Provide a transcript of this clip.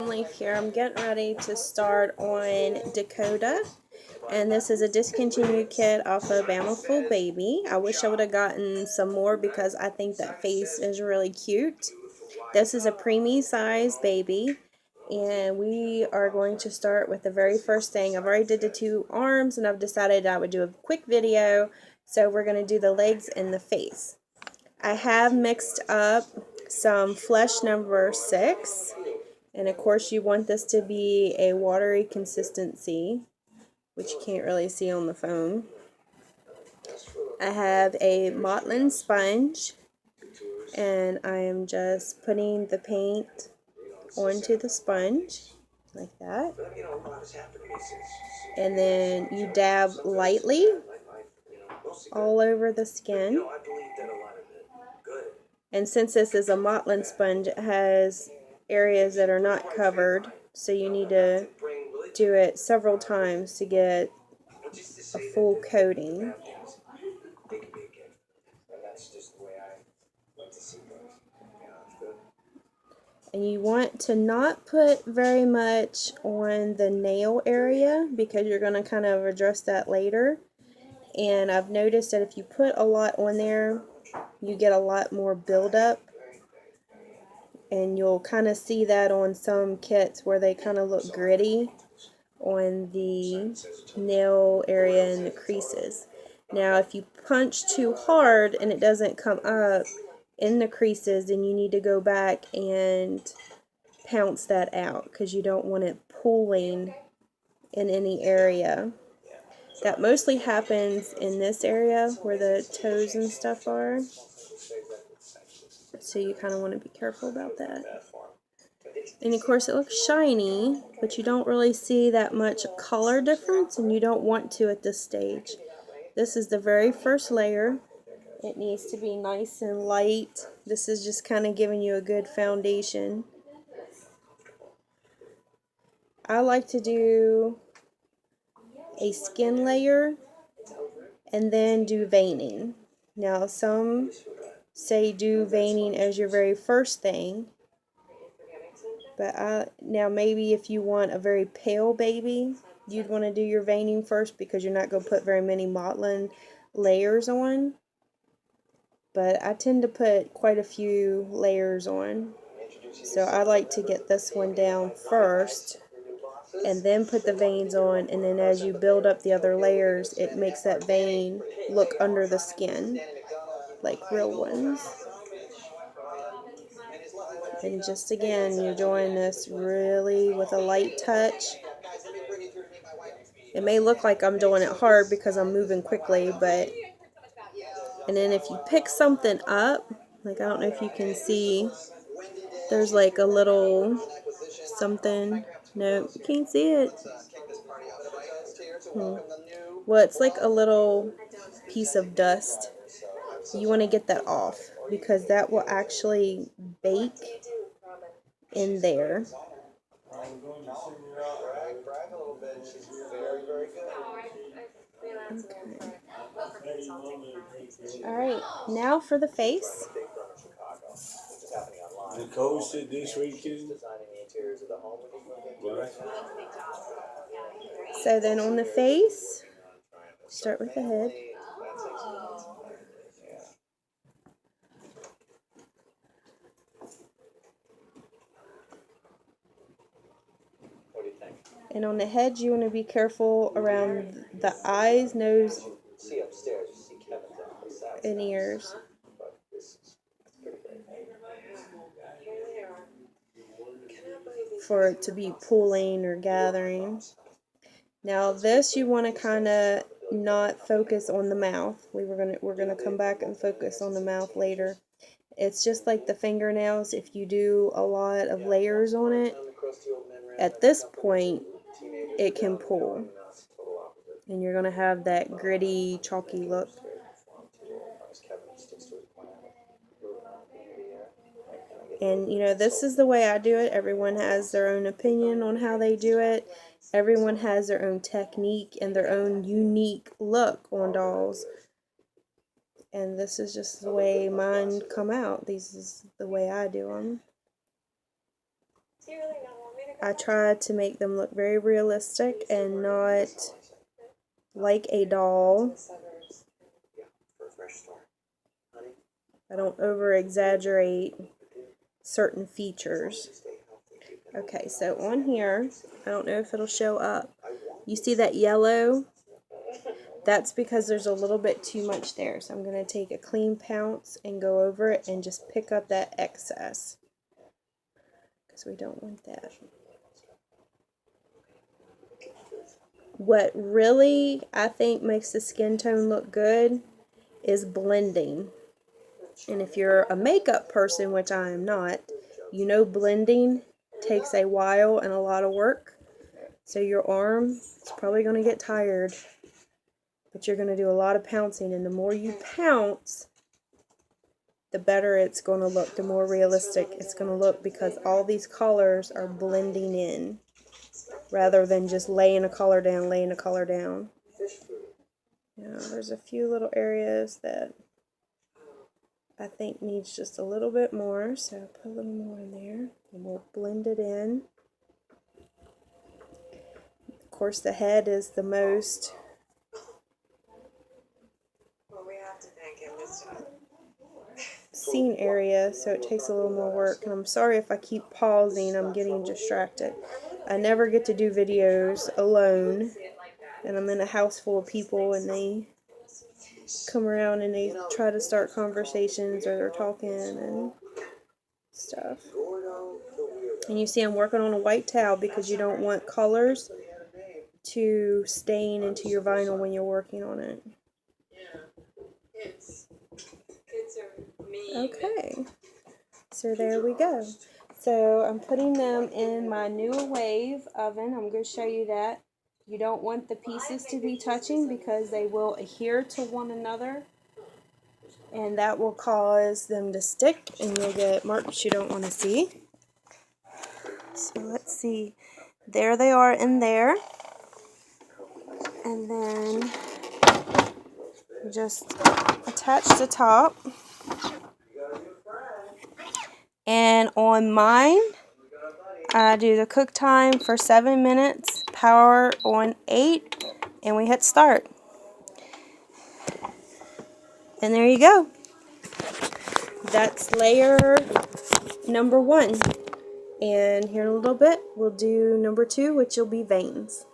Leaf here. I'm getting ready to start on Dakota, and this is a discontinued kit off of Bama Baby. I wish I would have gotten some more because I think that face is really cute. This is a preemie size baby, and we are going to start with the very first thing. I've already did the two arms, and I've decided I would do a quick video, so we're going to do the legs and the face. I have mixed up some Flesh number 6. And of course you want this to be a watery consistency, which you can't really see on the phone. I have a Motlin sponge, and I am just putting the paint onto the sponge, like that. And then you dab lightly all over the skin. And since this is a Motlin sponge, it has areas that are not covered, so you need to do it several times to get a full coating. And you want to not put very much on the nail area because you're going to kind of address that later. And I've noticed that if you put a lot on there, you get a lot more buildup. And you'll kind of see that on some kits where they kind of look gritty on the nail area and the creases. Now if you punch too hard and it doesn't come up in the creases, then you need to go back and pounce that out because you don't want it pulling in any area. That mostly happens in this area where the toes and stuff are. So you kind of want to be careful about that. And of course it looks shiny, but you don't really see that much color difference, and you don't want to at this stage. This is the very first layer. It needs to be nice and light. This is just kind of giving you a good foundation. I like to do a skin layer and then do veining. Now some say do veining as your very first thing, but now maybe if you want a very pale baby, you'd want to do your veining first because you're not going to put very many Motlin layers on. But I tend to put quite a few layers on, so I like to get this one down first and then put the veins on, and then as you build up the other layers, it makes that vein look under the skin like real ones. And just again, you're doing this really with a light touch. It may look like I'm doing it hard because I'm moving quickly, but... And then if you pick something up, like I don't know if you can see, there's like a little something. No, you can't see it. Well, it's like a little piece of dust. You want to get that off because that will actually bake in there. Okay. Alright, now for the face. The code said this weekend. So then on the face, start with the head. And on the head, you want to be careful around the eyes, nose, and ears. For it to be pulling or gathering. Now this you want to kind of not focus on the mouth. We're gonna come back and focus on the mouth later. It's just like the fingernails. If you do a lot of layers on it, at this point it can pull, and you're gonna have that gritty, chalky look. And you know, this is the way I do it. Everyone has their own opinion on how they do it. Everyone has their own technique and their own unique look on dolls. And this is just the way mine come out. This is the way I do them. Do you really not want me to I tried to make them look very realistic and not like a doll. I don't over exaggerate certain features. Okay, so on here, I don't know if it'll show up. You see that yellow? That's because there's a little bit too much there. So I'm going to take a clean pounce and go over it and just pick up that excess, because we don't want that. What really, I think, makes the skin tone look good is blending. And if you're a makeup person, which I am not, you know blending takes a while and a lot of work. So your arm is probably going to get tired. But you're going to do a lot of pouncing, and the more you pounce, the better it's going to look, the more realistic it's going to look, because all these colors are blending in rather than just laying a color down, laying a color down. Now, there's a few little areas that I think needs just a little bit more, so I'll put a little more in there, and we'll blend it in. Of course, the head is the most seen area, so it takes a little more work. And I'm sorry if I keep pausing, I'm getting distracted. I never get to do videos alone, and I'm in a house full of people, and they come around and they try to start conversations, or they're talking and stuff. And you see I'm working on a white towel because you don't want colors to stain into your vinyl when you're working on it. Okay, so there we go. So I'm putting them in my new wave oven. I'm going to show you that. You don't want the pieces to be touching because they will adhere to one another, and that will cause them to stick, and you'll get marks you don't want to see. So let's see. There they are in there. And then just attach the top. And on mine, I do the cook time for 7 minutes, power on 8, and we hit start. And there you go. That's layer number 1. And here in a little bit, we'll do number 2, which will be veins.